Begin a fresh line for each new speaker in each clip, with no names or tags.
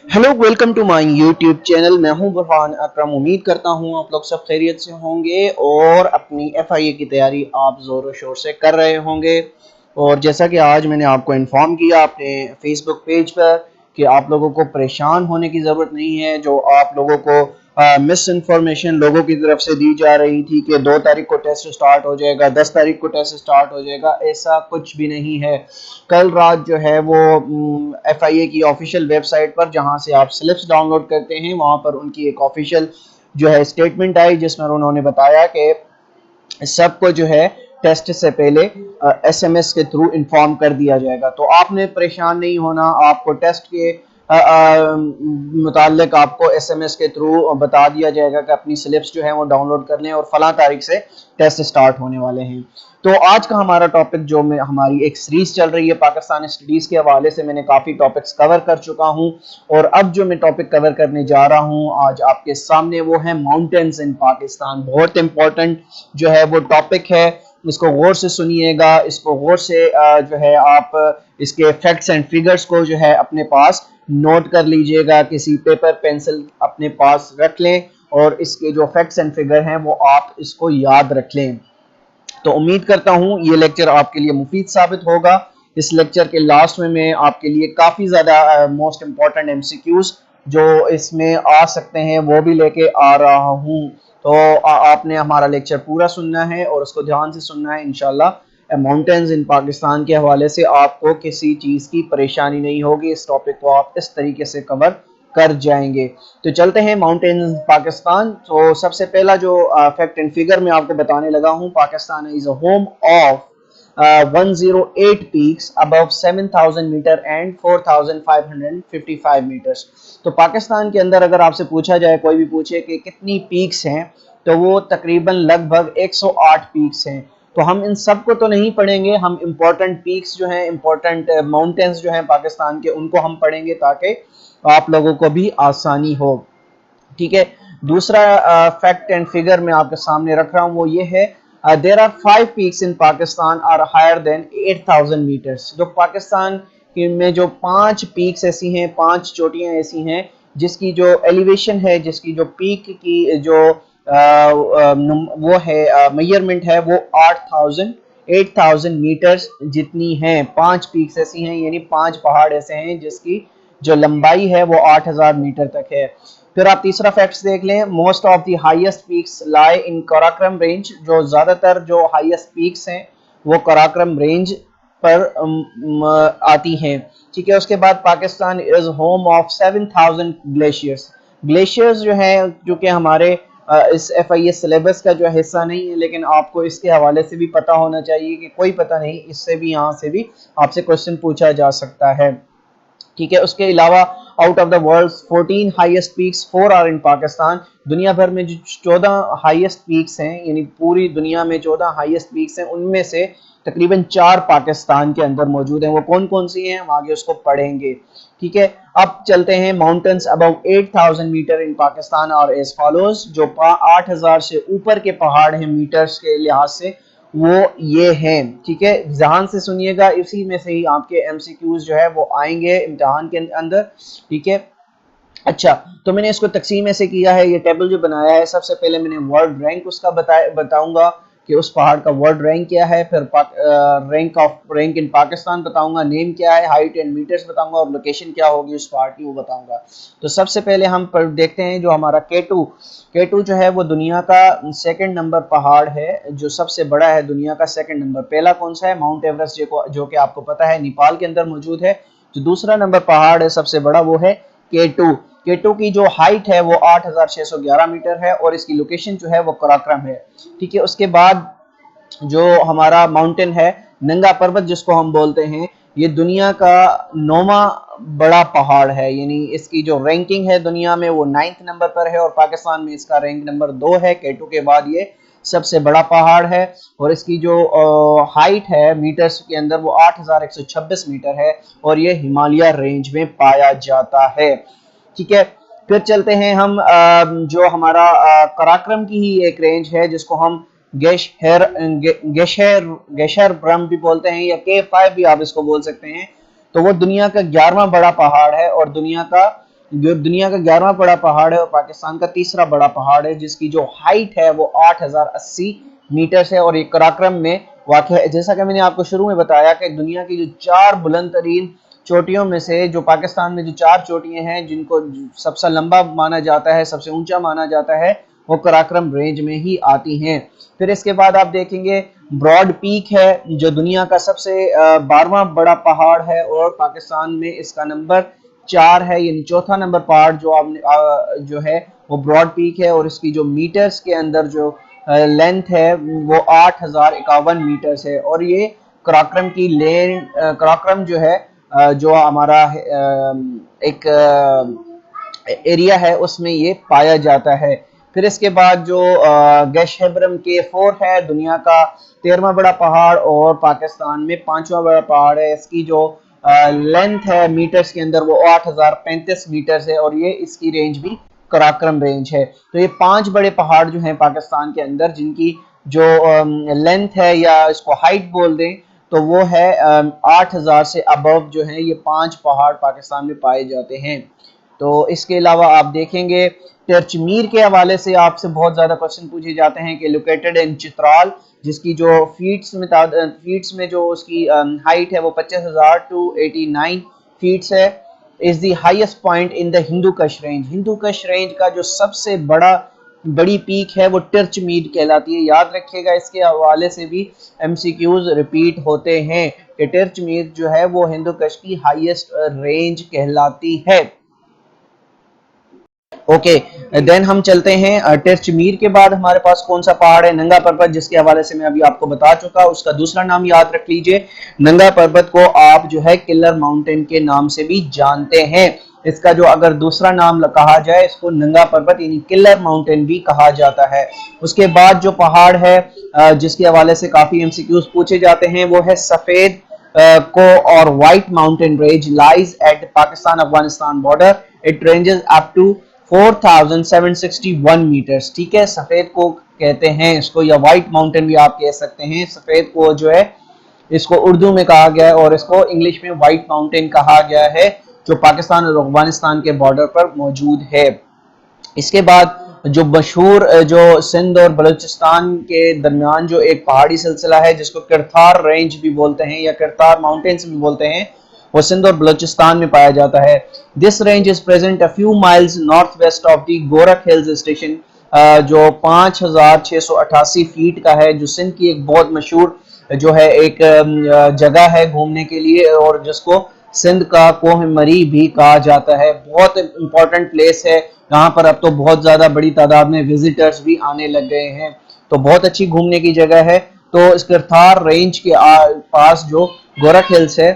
Hello welcome to my YouTube channel. मैं हूं बुरहान अकरम। उम्मीद करता हूं आप लोग सब खैरियत से होंगे और अपनी एफआईए की तैयारी आप ज़ोरों शोर से कर रहे होंगे। और जैसा कि आज मैंने आपको इन्फॉर्म किया अपने फेसबुक पेज पर कि आप लोगों को परेशान होने की ज़रूरत नहीं है। जो आप लोगों को मिस इन्फॉर्मेशन लोगों की तरफ से दी जा रही थी कि 2 तारीख को टेस्ट स्टार्ट हो जाएगा, 10 तारीख को टेस्ट स्टार्ट हो जाएगा, ऐसा कुछ भी नहीं है। कल रात जो है वो एफआईए की ऑफिशियल वेबसाइट पर जहां से आप स्लिप्स डाउनलोड करते हैं वहां पर उनकी एक ऑफिशियल जो है स्टेटमेंट आई जिसमें उन्होंने बताया कि सबको जो है टेस्ट से पहले एसएमएस के थ्रू इन्फॉर्म कर दिया जाएगा। तो आपने परेशान नहीं होना, आपको टेस्ट के मुतालिक आपको एसएमएस के थ्रू बता दिया जाएगा कि अपनी स्लिप्स जो है वो डाउनलोड कर लें और फला तारीख से टेस्ट स्टार्ट होने वाले हैं। तो आज का हमारा टॉपिक जो में हमारी एक सीरीज चल रही है पाकिस्तान स्टडीज के हवाले से, मैंने काफ़ी टॉपिक्स कवर कर चुका हूं और अब जो मैं टॉपिक कवर करने जा रहा हूं आज आपके सामने वो है माउंटेन्स इन पाकिस्तान। बहुत इंपॉर्टेंट जो है वो टॉपिक है, इसको गौर से सुनिएगा, इसको गौर से जो है आप इसके फैक्ट्स एंड फिगर्स को जो है अपने पास नोट कर लीजिएगा, किसी पेपर पेंसिल अपने पास रख लें और इसके जो फैक्ट्स एंड फिगर हैं वो आप इसको याद रख लें। तो उम्मीद करता हूं ये लेक्चर आपके लिए मुफीद साबित होगा। इस लेक्चर के लास्ट में मैं आपके लिए काफ़ी ज़्यादा मोस्ट इम्पॉर्टेंट एमसीक्यूज जो इसमें आ सकते हैं वो भी लेके आ रहा हूं। तो आपने हमारा लेक्चर पूरा सुनना है और उसको ध्यान से सुनना है। इंशाल्लाह माउंटेन्स इन पाकिस्तान के हवाले से आपको किसी चीज़ की परेशानी नहीं होगी। इस टॉपिक को आप इस तरीके से कवर कर जाएंगे। तो चलते हैं माउंटेन्स पाकिस्तान। तो सबसे पहला जो फैक्ट एंड फिगर मैं आपको बताने लगा हूं, Pakistan is a home of 108 peaks above 7,000 metre and 4,555 metres. तो पाकिस्तान के अंदर अगर आपसे पूछा जाए, कोई भी पूछे कि कितनी पीक्स हैं, तो वो तकरीबन लगभग 108 पीक्स हैं। तो हम इन सब को तो नहीं पढ़ेंगे, हम इम्पोर्टेंट पीक्स जो हैं, इम्पोर्टेंट माउंटेन्स जो हैं पाकिस्तान के, उनको हम पढ़ेंगे ताकि आप लोगों को भी आसानी हो। ठीक है, दूसरा फैक्ट एंड फिगर मैं आपके सामने रख रहा हूं वो ये है, there are 5 peaks in Pakistan are higher than 8,000 metres. जो पाकिस्तान में जो 5 पीक्स ऐसी हैं, 5 चोटियां ऐसी हैं जिसकी जो एलिवेशन है, जिसकी जो पीक की जो वो है मेजरमेंट है वो 8,000 मीटर्स जितनी हैं। 5 पीक्स ऐसी हैं, यानी 5 पहाड़ ऐसे हैं जिसकी जो लंबाई है वो 8,000 मीटर तक है। फिर आप तीसरा फैक्ट्स देख लें, most of the highest peaks lie in Karakoram range. जो ज्यादातर जो हाईएस्ट पीक्स हैं वो कराक्रम रेंज पर आती हैं। ठीक है, उसके बाद Pakistan is home of 7,000 glaciers. Glaciers जो है, जो कि हमारे इस एफआईए सिलेबस का जो हिस्सा नहीं है, लेकिन आपको इसके हवाले से भी पता होना चाहिए कि कोई पता नहीं, इससे भी यहाँ से भी आपसे क्वेश्चन पूछा जा सकता है। ठीक है, उसके अलावा out of the world 14 highest peaks 4 are in Pakistan. दुनिया भर में जो 14 हाईएस्ट पीक्स हैं, यानी पूरी दुनिया में 14 हाईएस्ट पीक्स हैं, उनमें से तकरीबन 4 पाकिस्तान के अंदर मौजूद हैं। वो कौन कौन सी हैं हम आगे उसको पढ़ेंगे। ठीक है, अब चलते हैं माउंटेन्स अबव 8,000 मीटर इन पाकिस्तान और एज फॉलोज। जो 8,000 से ऊपर के पहाड़ हैं मीटर्स के लिहाज से वो ये हैं। ठीक है, ध्यान से सुनिएगा, इसी में से ही आपके एमसीक्यूज जो है वो आएंगे इम्तिहान के अंदर। ठीक है, अच्छा, तो मैंने इसको तकसीम ऐसे किया है, ये टेबल जो बनाया है, सबसे पहले मैंने वर्ल्ड रैंक उसका बताऊंगा कि उस पहाड़ का वर्ल्ड रैंक क्या है, फिर रैंक इन पाकिस्तान बताऊंगा, नेम क्या है, हाइट एंड मीटर्स बताऊंगा और लोकेशन क्या होगी उस पहाड़ की वो बताऊंगा। तो सबसे पहले हम देखते हैं जो हमारा K2 जो है वो दुनिया का सेकंड नंबर पहाड़ है, जो सबसे बड़ा है दुनिया का सेकंड नंबर। पहला कौन सा है, माउंट एवरेस्ट, जो कि आपको पता है नेपाल के अंदर मौजूद है। जो दूसरा नंबर पहाड़ है सबसे बड़ा वो है K2 की जो हाइट है वो 8,611 मीटर है और इसकी लोकेशन जो है वो कराक्रम है। ठीक है, उसके बाद जो हमारा माउंटेन है नंगा पर्वत जिसको हम बोलते हैं, ये दुनिया का 9वां बड़ा पहाड़ है, यानी इसकी जो रैंकिंग है दुनिया में वो 9th नंबर पर है और पाकिस्तान में इसका रैंक नंबर 2 है। K2 के बाद ये सबसे बड़ा पहाड़ है और इसकी जो हाइट है मीटर्स के अंदर वो 8,126 मीटर है और ये हिमालय रेंज में पाया जाता है। ठीक है, फिर चलते हैं हम जो हमारा कराक्रम की ही एक रेंज है जिसको हम गेशर ब्रह्म भी बोलते हैं या K5 भी आप इसको बोल सकते हैं। तो वो दुनिया का 11वां बड़ा पहाड़ है और दुनिया का दुनिया का 11वां बड़ा पहाड़ है और पाकिस्तान का तीसरा बड़ा पहाड़ है, जिसकी जो हाइट है वो 8080 मीटर है और ये कराक्रम में वाक़ है। जैसा कि मैंने आपको शुरू में बताया कि दुनिया की जो 4 बुलंद तरीन चोटियों में से जो पाकिस्तान में जो 4 चोटियां हैं जिनको सबसे लंबा माना जाता है, सबसे ऊंचा माना जाता है, वो कराक्रम रेंज में ही आती हैं। फिर इसके बाद आप देखेंगे ब्रॉड पीक है जो दुनिया का सबसे 12वां बड़ा पहाड़ है और पाकिस्तान में इसका नंबर 4 है, यानी चौथा नंबर पहाड़ जो आपने जो है वो ब्रॉड पीक है और इसकी जो मीटर्स के अंदर जो लेंथ है वो 8051 मीटर्स है और ये कराक्रम की लेन कराक्रम जो है जो हमारा एक एरिया है उसमें ये पाया जाता है। फिर इसके बाद जो गैशहेब्रम K4 है दुनिया का 13वां बड़ा पहाड़ और पाकिस्तान में 5वां बड़ा पहाड़ है। इसकी जो लेंथ है मीटर्स के अंदर वो 8035 मीटर्स है और ये इसकी रेंज भी कराक्रम रेंज है। तो ये 5 बड़े पहाड़ जो हैं पाकिस्तान के अंदर जिनकी जो लेंथ है या इसको हाइट बोल दें तो वो है 8000 से अबव जो है ये 5 पहाड़ पाकिस्तान में पाए जाते हैं। तो इसके अलावा आप देखेंगे तिरचमीर के हवाले से आपसे बहुत ज़्यादा क्वेश्चन पूछे जाते हैं कि लोकेटेड इन चित्राल, जिसकी जो फीट्स में जो उसकी हाइट है वो 25,000 टू 89 फीट्स है, is the highest point in the Hindu Kush range. Hindu Kush range का जो सबसे बड़ी पीक है वो तिरचमीर कहलाती है। याद रखिएगा, इसके हवाले से भी MCQs रिपीट होते हैं कि तिरचमीर जो है वो हिंदू कश की हाईएस्ट रेंज कहलाती है। ओके, देन हम चलते हैं तिरचमीर के बाद हमारे पास कौन सा पहाड़ है, नंगा पर्वत, जिसके हवाले से मैं अभी आपको बता चुका। उसका दूसरा नाम याद रख लीजिए, नंगा पर्वत को आप जो है किलर माउंटेन के नाम से भी जानते हैं। इसका जो अगर दूसरा नाम कहा जाए इसको नंगा पर्वत यानी किलर माउंटेन भी कहा जाता है। उसके बाद जो पहाड़ है जिसके हवाले से काफी MCQs पूछे जाते हैं वो है सफेद को और white mountain range lies at Pakistan Afghanistan border. It ranges up to 4761 metres. ठीक है, सफेद को कहते हैं इसको, या व्हाइट माउंटेन भी आप कह सकते हैं। सफेद को जो है इसको उर्दू में कहा गया है और इसको इंग्लिश में व्हाइट माउंटेन कहा गया है, जो पाकिस्तान और अफगानिस्तान के बॉर्डर पर मौजूद है। इसके बाद जो मशहूर जो सिंध और बलूचिस्तान के दरमियान जो एक पहाड़ी सिलसिला है जिसको किरथार रेंज भी बोलते हैं या किरथार माउंटेन्स भी बोलते हैं, वो सिंध और बलूचिस्तान में पाया जाता है। This range is present a few miles north west of the Gorakh hills station, जो 5688 फीट का है, जो सिंध की एक बहुत मशहूर जो है एक जगह है घूमने के लिए और जिसको सिंध का कोह मरी भी कहा जाता है। बहुत इंपॉर्टेंट प्लेस है, यहाँ पर अब तो बहुत ज्यादा बड़ी तादाद में विजिटर्स भी आने लग गए हैं, तो बहुत अच्छी घूमने की जगह है। तो इस किरथार रेंज के पास जो गोरख हिल्स है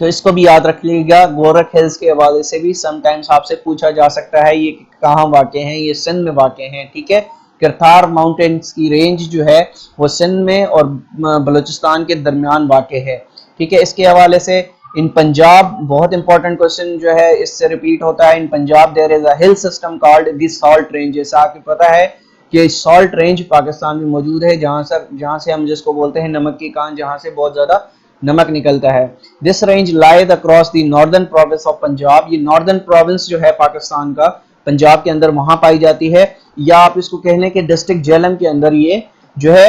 तो इसको भी याद रख लीजिएगा। गोरख हिल्स के हवाले से भी समटाइम्स आपसे पूछा जा सकता है ये कहाँ वाक़े हैं, ये सिंध में वाक़े हैं। ठीक है, किरथार माउंटेन्स की रेंज जो है वो सिंध में और बलूचिस्तान के दरमियान वाक़े है। ठीक है, इसके हवाले से इन पंजाब बहुत इंपॉर्टेंट क्वेश्चन जो है इससे रिपीट होता है। In Punjab there is a hill system called the salt range. जैसा आपको पता है कि सॉल्ट रेंज पाकिस्तान में मौजूद है, जहाँ से हम जिसको बोलते हैं नमक की कान, जहाँ से बहुत ज्यादा नमक निकलता है। This range lies across the northern province of Punjab. ये नॉर्दर्न प्रोविंस जो है पाकिस्तान का पंजाब के अंदर वहां पाई जाती है, या आप इसको कह लें कि डिस्ट्रिक्ट जेहलम के अंदर ये जो है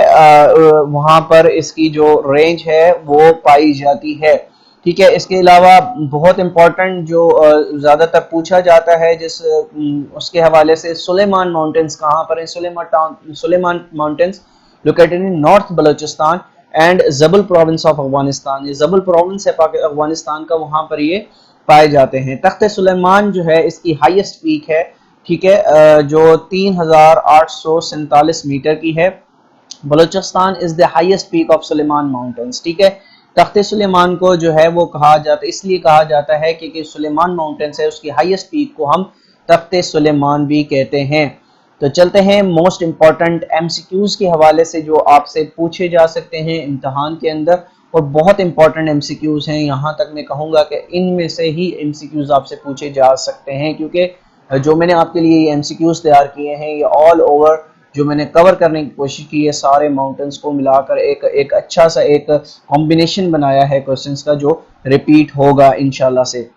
वहां पर इसकी जो रेंज है वो पाई जाती है। ठीक है, इसके अलावा बहुत इंपॉर्टेंट जो ज्यादातर पूछा जाता है जिस उसके हवाले से सुलेमान माउंटेन्स कहाँ पर है। Sulaiman mountains located in north Balochistan and Zabul province of Afghanistan. ये जबल प्रोविंस है अफगानिस्तान का, वहां पर ये पाए जाते हैं। तख्ते सुलेमान जो है इसकी हाईएस्ट पीक है, ठीक है, जो 3847 मीटर की है। Balochistan is the highest peak of Sulaiman mountains. ठीक है, तख्ते सुलेमान को जो है वो कहा जाता है, इसलिए कहा जाता है क्योंकि सुलेमान माउंटेन्स है, उसकी हाईएस्ट पीक को हम तख्ते सुलेमान भी कहते हैं। तो चलते हैं मोस्ट इंपॉर्टेंट MCQs के हवाले से जो आपसे पूछे जा सकते हैं इम्तहान के अंदर, और बहुत इंपॉर्टेंट MCQs हैं। यहाँ तक मैं कहूँगा कि इनमें से ही MCQs आपसे पूछे जा सकते हैं, क्योंकि जो मैंने आपके लिए MCQs तैयार किए हैं ये ऑल ओवर जो मैंने कवर करने की कोशिश की है, सारे माउंटेन्स को मिलाकर एक अच्छा सा एक कॉम्बिनेशन बनाया है क्वेश्चंस का जो रिपीट होगा इंशाल्लाह से।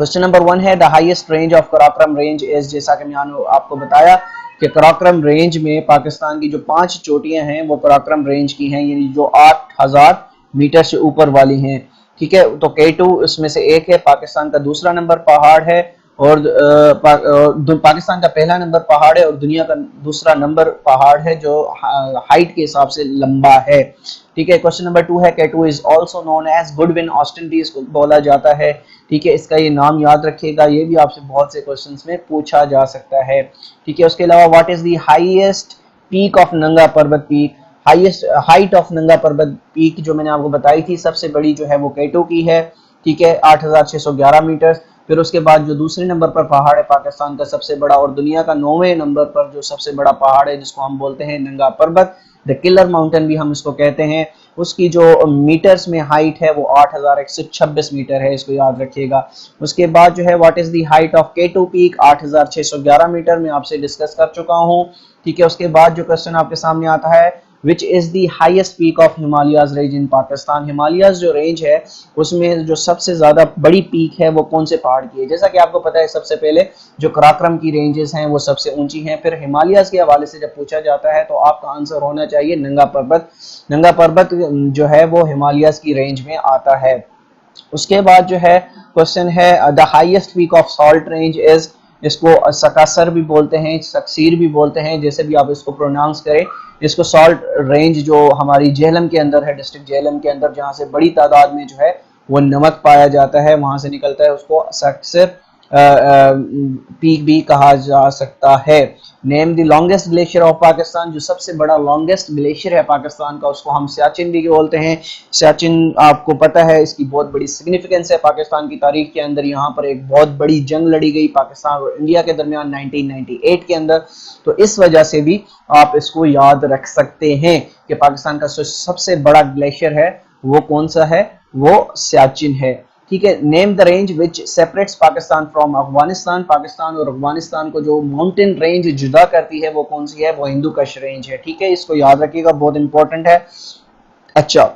क्वेश्चन नंबर 1 है the highest range of Karakoram range is, जैसा कि मैंने आपको बताया कि कराकोरम रेंज में पाकिस्तान की जो 5 चोटियां हैं वो कराकोरम रेंज की हैं, यानी जो 8000 मीटर से ऊपर वाली हैं। ठीक है, तो K2 इसमें से एक है, पाकिस्तान का दूसरा नंबर पहाड़ है और पाकिस्तान का पहला नंबर पहाड़ है और दुनिया का दूसरा नंबर पहाड़ है जो हाइट के हिसाब से लंबा है। ठीक है, क्वेश्चन नंबर 2 है K2 is also known as Godwin Austen को बोला जाता है। ठीक है, इसका ये नाम याद रखिएगा, ये भी आपसे बहुत से क्वेश्चंस में पूछा जा सकता है। ठीक है, उसके अलावा what is the highest peak of नंगा पर्वत पीक, हाईएस्ट हाइट ऑफ नंगा पर्वत पीक जो मैंने आपको बताई थी, सबसे बड़ी जो है वो K2 की है। ठीक है, 8611 मीटर। फिर उसके बाद जो दूसरे नंबर पर पहाड़ है पाकिस्तान का सबसे बड़ा और दुनिया का 9वें नंबर पर जो सबसे बड़ा पहाड़ है जिसको हम बोलते हैं नंगा पर्वत, द किलर माउंटेन भी हम इसको कहते हैं, उसकी जो मीटर्स में हाइट है वो 8126 मीटर है, इसको याद रखिएगा। उसके बाद जो है what is the height of K2 peak, 8611 metre में आपसे डिस्कस कर चुका हूँ। ठीक है, उसके बाद जो क्वेश्चन आपके सामने आता है which is the highest peak of Himalayas range in Pakistan, Himalayas जो रेंज है उसमें जो सबसे ज्यादा बड़ी पीक है वो कौन से पहाड़ की है। जैसा कि आपको पता है सबसे पहले जो कराकोरम की रेंजेस हैं वो सबसे ऊंची हैं, फिर हिमालयाज के हवाले से जब पूछा जाता है तो आपका आंसर होना चाहिए नंगा पर्वत। नंगा पर्वत जो है वो हिमालयाज की रेंज में आता है। उसके बाद जो है क्वेश्चन है the highest peak of salt range is, इसको सकासर भी बोलते हैं, सक्सीर भी बोलते हैं, जैसे भी आप इसको प्रोनाउंस करें। इसको सॉल्ट रेंज जो हमारी जेहलम के अंदर है, डिस्ट्रिक्ट जेहलम के अंदर, जहाँ से बड़ी तादाद में जो है वो नमक पाया जाता है, वहां से निकलता है, उसको सक्सीर पीक भी कहा जा सकता है। Name the longest glacier of Pakistan, जो सबसे बड़ा लॉन्गेस्ट ग्लेशियर है पाकिस्तान का उसको हम सियाचिन भी बोलते हैं। सियाचिन आपको पता है इसकी बहुत बड़ी सिग्निफिकेंस है पाकिस्तान की तारीख के अंदर, यहाँ पर एक बहुत बड़ी जंग लड़ी गई पाकिस्तान और इंडिया के दरमियान 1998 के अंदर, तो इस वजह से भी आप इसको याद रख सकते हैं कि पाकिस्तान का सबसे बड़ा ग्लेशियर है वो कौन सा है, वो सियाचिन है। ठीक है, name the range which separates Pakistan from Afghanistan, Pakistan और अफगानिस्तान को जो माउंटेन रेंज जुदा करती है वो कौन सी है, वो हिंदू कश रेंज है। ठीक है, इसको याद रखिएगा, बहुत इंपॉर्टेंट है। अच्छा,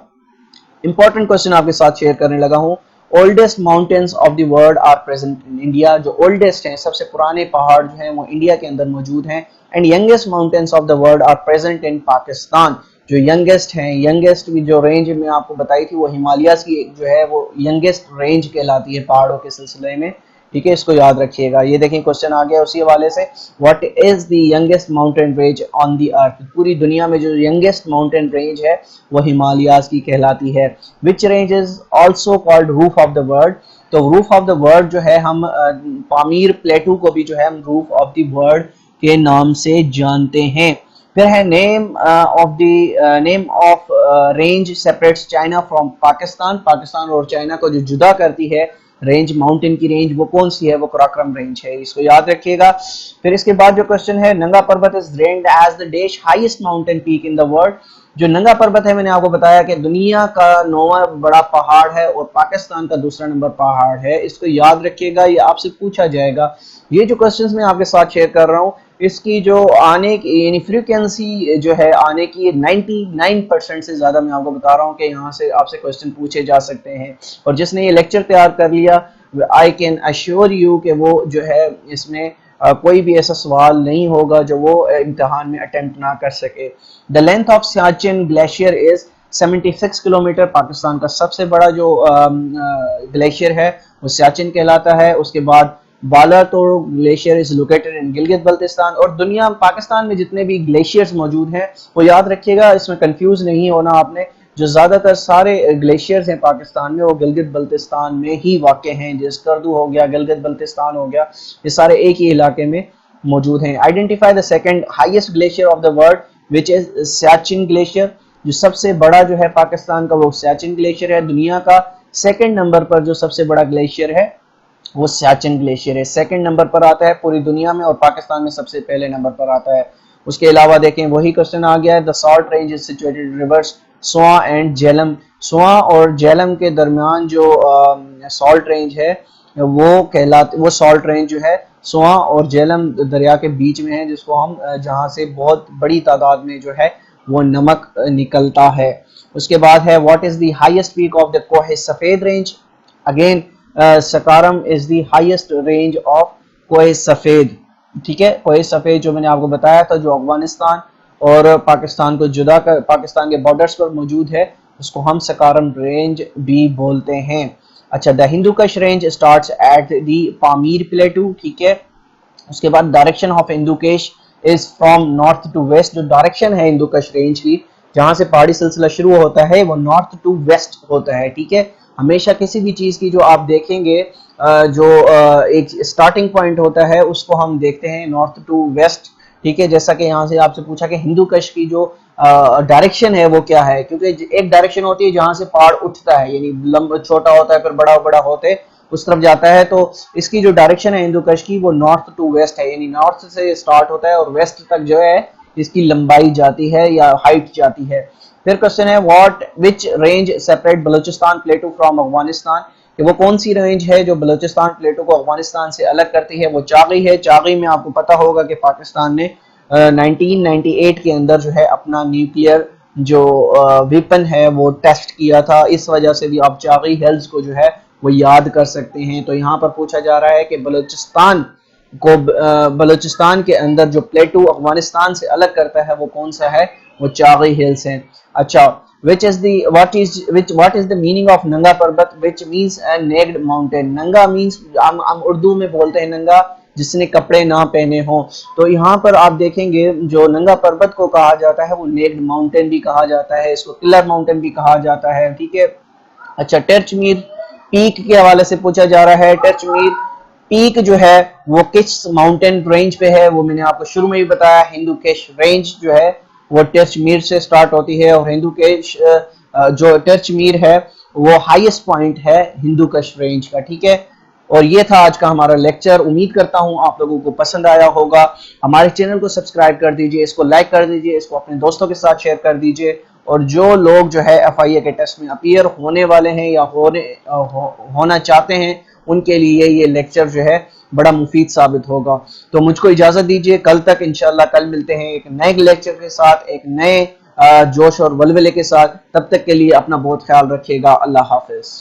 इंपॉर्टेंट क्वेश्चन आपके साथ शेयर करने लगा हूं। Oldest mountains of the world are present in India, जो ओल्डेस्ट हैं, सबसे पुराने पहाड़ जो हैं वो इंडिया के अंदर मौजूद हैं। And youngest mountains of the world are present in Pakistan, जो यंगेस्ट हैं, यंगेस्ट की जो रेंज में आपको बताई थी वो हिमालयाज की जो है वो यंगेस्ट रेंज कहलाती है पहाड़ों के सिलसिले में। ठीक है, इसको याद रखिएगा। ये देखें क्वेश्चन आ गया उसी हवाले से, what is the youngest mountain range on the earth, पूरी दुनिया में जो यंगेस्ट माउंटेन रेंज है वो हिमालयाज की कहलाती है। Which range is also called roof of the world, तो रूफ ऑफ द वर्ल्ड जो है हम पामीर प्लेटू को भी जो है हम रूफ ऑफ द वर्ल्ड के नाम से जानते हैं। फिर है name of range separates China from Pakistan, Pakistan और चाइना को जो जुदा करती है रेंज, माउंटेन की रेंज, वो कौन सी है, वो कराकोरम रेंज है, इसको याद रखिएगा। फिर इसके बाद जो क्वेश्चन है, नंगा पर्वत इज रैंक्ड एज द देश highest mountain peak in the world, जो नंगा पर्वत है मैंने आपको बताया कि दुनिया का 9वां बड़ा पहाड़ है और पाकिस्तान का दूसरा नंबर पहाड़ है, इसको याद रखिएगा, ये आपसे पूछा जाएगा। ये जो क्वेश्चंस मैं आपके साथ शेयर कर रहा हूँ इसकी जो आने की यानी फ्रीक्वेंसी जो है आने की 99% से ज्यादा मैं आपको बता रहा हूँ कि यहाँ से आपसे क्वेश्चन पूछे जा सकते हैं। और जिसने ये लेक्चर तैयार कर लिया, आई कैन अश्योर यू कि वो जो है इसमें कोई भी ऐसा सवाल नहीं होगा जो वो इम्तिहान में अटेम्प्ट ना कर सके। The length of Siachen glacier is 76 kilometre, Pakistan का सबसे बड़ा जो ग्लेशियर है वो सियाचिन कहलाता है। उसके बाद Baltoro glacier is located in Gilgit Baltistan, और दुनिया पाकिस्तान में जितने भी ग्लेशियर्स मौजूद हैं वो याद रखिएगा, इसमें कंफ्यूज नहीं होना आपने, जो ज्यादातर सारे ग्लेशियर्स हैं पाकिस्तान में वो गिलगित बल्तिस्तान में ही वाक़ हैं, जैसे करदू हो गया, गिलगित बल्तिस्तान हो गया, ये सारे एक ही इलाके में मौजूद हैं। Identify the second highest glacier of the world which is Siachen glacier, जो सबसे बड़ा जो है पाकिस्तान का वो सियाचिन ग्लेशियर है। दुनिया का सेकंड नंबर पर जो सबसे बड़ा ग्लेशियर है वो सियाचिन ग्लेशियर है, सेकंड नंबर पर आता है पूरी दुनिया में, और पाकिस्तान में सबसे पहले नंबर पर आता है। उसके अलावा देखें वही क्वेश्चन आ गया है, the salt range is situated rivers Soan and Jhelum, Soan और झेलम के दरमियान जो सॉल्ट रेंज है वो सॉल्ट रेंज जो है सुआ और झेलम दरिया के बीच में है, जिसको हम जहाँ से बहुत बड़ी तादाद में जो है वो नमक निकलता है। उसके बाद है what is the highest peak of the Koh Safed range, again Sikaram is the highest range of Koh Safed. ठीक है, कोह सफेद जो मैंने आपको बताया था, जो अफगानिस्तान और पाकिस्तान को जुदा कर, पाकिस्तान के बॉर्डर्स पर मौजूद है, उसको हम सकारम रेंज भी बोलते हैं। अच्छा, the Hindu Kush range starts at the Pamir plateau. ठीक है, उसके बाद direction of Hindu Kush is from north to west. जो डायरेक्शन है हिंदुकश रेंज की, जहां से पहाड़ी सिलसिला शुरू होता है, वो नॉर्थ टू वेस्ट होता है। ठीक है, हमेशा किसी भी चीज की जो आप देखेंगे जो एक स्टार्टिंग पॉइंट होता है, उसको हम देखते हैं नॉर्थ टू वेस्ट। ठीक है, जैसा कि यहाँ से आपसे पूछा कि हिंदुकश की जो डायरेक्शन है वो क्या है, क्योंकि एक डायरेक्शन होती है जहां से पहाड़ उठता है, यानी लंबा छोटा होता है फिर बड़ा बड़ा होते उस तरफ जाता है। तो इसकी जो डायरेक्शन है हिंदुकश की, वो नॉर्थ टू वेस्ट है, यानी नॉर्थ से स्टार्ट होता है और वेस्ट तक जो है इसकी लंबाई जाती है या हाइट जाती है। फिर क्वेश्चन है what which range separate Balochistan प्लेटू from Afghanistan, कि वो कौन सी रेंज है जो बलूचिस्तान प्लेटू को अफगानिस्तान से अलग करती है। वो चागी है। चागी में आपको पता होगा कि पाकिस्तान ने 1998 के अंदर जो है अपना न्यूक्लियर जो वेपन है वो टेस्ट किया था, इस वजह से भी आप चागी हिल्स को जो है वो याद कर सकते हैं। तो यहाँ पर पूछा जा रहा है कि बलूचिस्तान के अंदर जो प्लेटू अफगानिस्तान से अलग करता है वो कौन सा है, वो चागी हिल्स है। अच्छा, which is the what is the meaning of नंगा पर्वत, which means a naked mountain। नंगा means हम उर्दू में बोलते हैं नंगा जिसने कपड़े ना पहने हो। तो यहाँ पर आप देखेंगे जो नंगा पर्वत को कहा जाता है वो नेक्ड माउंटेन भी कहा जाता है, इसको किलर माउंटेन भी कहा जाता है। ठीक है। अच्छा, टर्चमीर पीक के हवाले से पूछा जा रहा है। टर्चमीर पीक जो है वो किस माउंटेन रेंज पे है, वो मैंने आपको शुरू में ही बताया। हिंदुकेश रेंज जो है वो टर्चमीर से स्टार्ट होती है और हिंदुकेश जो टर्चमीर है वो हाईएस्ट पॉइंट है हिंदुकश रेंज का। ठीक है, और ये था आज का हमारा लेक्चर। उम्मीद करता हूँ आप लोगों को पसंद आया होगा। हमारे चैनल को सब्सक्राइब कर दीजिए, इसको लाइक कर दीजिए, इसको अपने दोस्तों के साथ शेयर कर दीजिए। और जो लोग जो है FIA के टेस्ट में अपीयर होने वाले हैं या होना चाहते हैं, उनके लिए ये लेक्चर जो है बड़ा मुफीद साबित होगा। तो मुझको इजाजत दीजिए, कल तक इंशाल्लाह कल मिलते हैं एक नए लेक्चर के साथ, एक नए जोश और वलवले के साथ। तब तक के लिए अपना बहुत ख्याल रखिएगा। अल्लाह हाफिज।